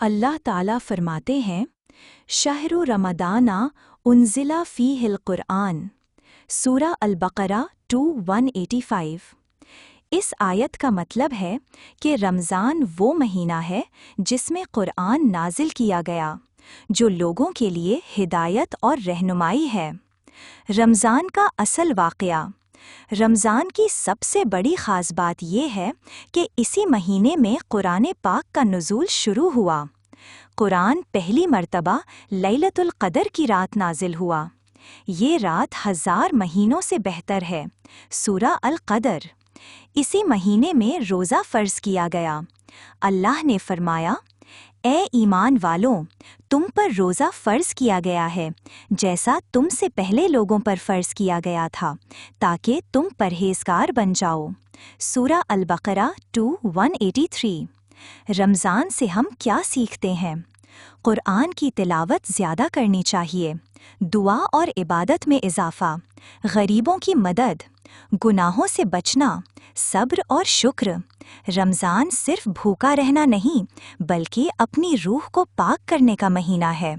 اللہ تعالیٰ فرماتے ہیں شہر رمضان انزل فیہ القرآن سورہ البقرہ 185۔ اس آیت کا مطلب ہے کہ رمضان وہ مہینہ ہے جس میں قرآن نازل کیا گیا، جو لوگوں کے لیے ہدایت اور رہنمائی ہے۔ رمضان کا اصل واقعہ۔ رمضان کی سب سے بڑی خاص بات یہ ہے کہ اسی مہینے میں قرآن پاک کا نزول شروع ہوا۔ قرآن پہلی مرتبہ لیلۃ القدر کی رات نازل ہوا۔ یہ رات 1000 مہینوں سے بہتر ہے۔ سورہ القدر۔ اسی مہینے میں روزہ فرض کیا گیا۔ اللہ نے فرمایا، اے ایمان والوں، تم پر روزہ فرض کیا گیا ہے جیسا تم سے پہلے لوگوں پر فرض کیا گیا تھا، تاکہ تم پرہیزگار بن جاؤ۔ سورہ البقرہ 183۔ رمضان سے ہم کیا سیکھتے ہیں؟ قرآن کی تلاوت زیادہ کرنی چاہیے، دعا اور عبادت میں اضافہ، غریبوں کی مدد، گناہوں سے بچنا، صبر اور شکر۔ رمضان صرف بھوکا رہنا نہیں، بلکہ اپنی روح کو پاک کرنے کا مہینہ ہے۔